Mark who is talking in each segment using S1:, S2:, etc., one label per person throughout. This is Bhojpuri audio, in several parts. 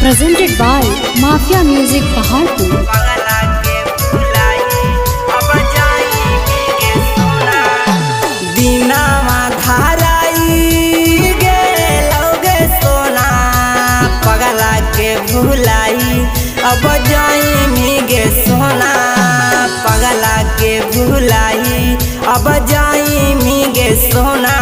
S1: presented by Mafia Music Paharpur.
S2: भुलाई अब जाई गे सोना पगला के भुलाई अब जाई गे सोना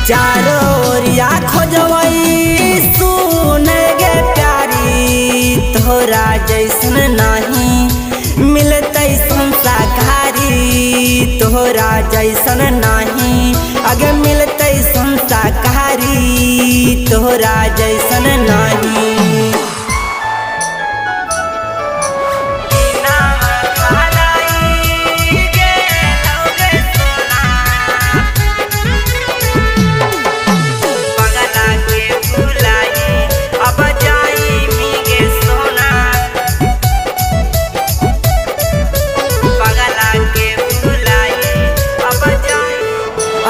S2: चारों ओरिया खोजवई सुन गे प्यारी तोरा जैसन नहीं मिलते संसाकारी तोरा जैसन नहीं अगे मिलते संसाकारी तोरा जैसन नहीं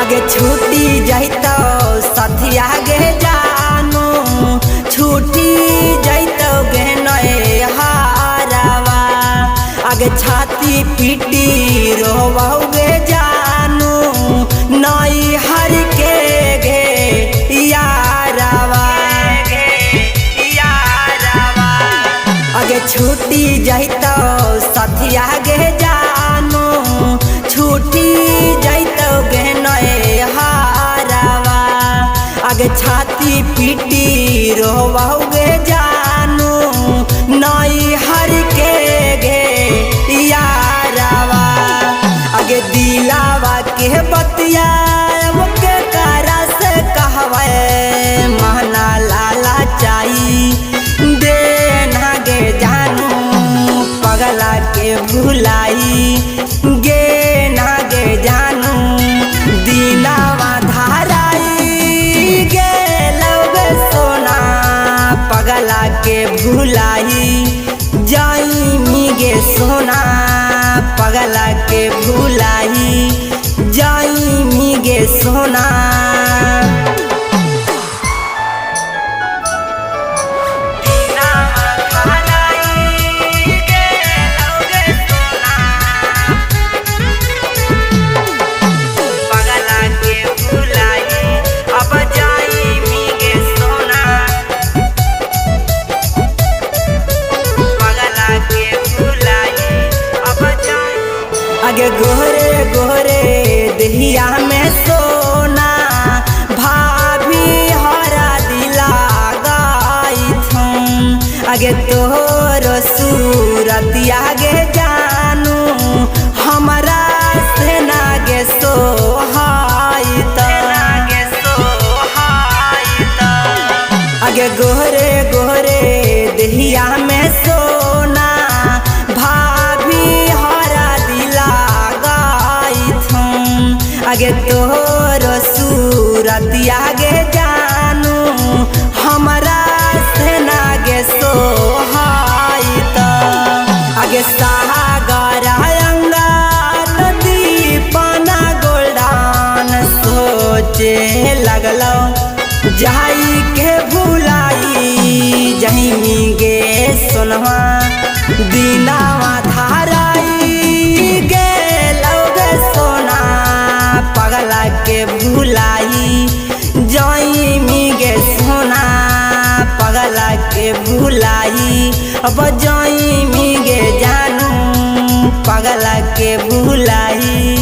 S2: आगे छूटी जाइतो साथिया गे जानू छूटी जाइतो गे नए हारावा आगे छाती पीटी रोवोगे जानू नई हर के गे यारावा आगे छूटी जाइतो साथिया गे जानू छूटी जाइतो गे हारावा आगे छाती पीटी रोवोगे जानू नई हर के गे यारावा आगे दिलावा के बतिया के करा से कहवे महना लाला चाई देना गे जानू पगला के भुलाई गे ना गे जानू दिलावा धाराई गे लगे सोना पगला के भुलाई जाई गे सोना पगला के भुलाई जाई गे सोना आगे गोरे गोरे दहिया में सोना भाभी हरा दिला गई थूं आगे तोरो सूरत आगे जानू हमारा से नागे सोहाई आगे गोरे गोरे दहिया में सोना आगे तोरो सूरत आगे जानू हमारा से नागे सोहाई आगे सागर अंगार दीपाना गोल्डन सोचे लगलो जाई के भुलाई जही गे सोनवा दिनावा धाराई गे लगे सोना पगला के भुलाई जाई गे सोना पगला के भुलाई अब जाई गे जानू पगला के भुलाई।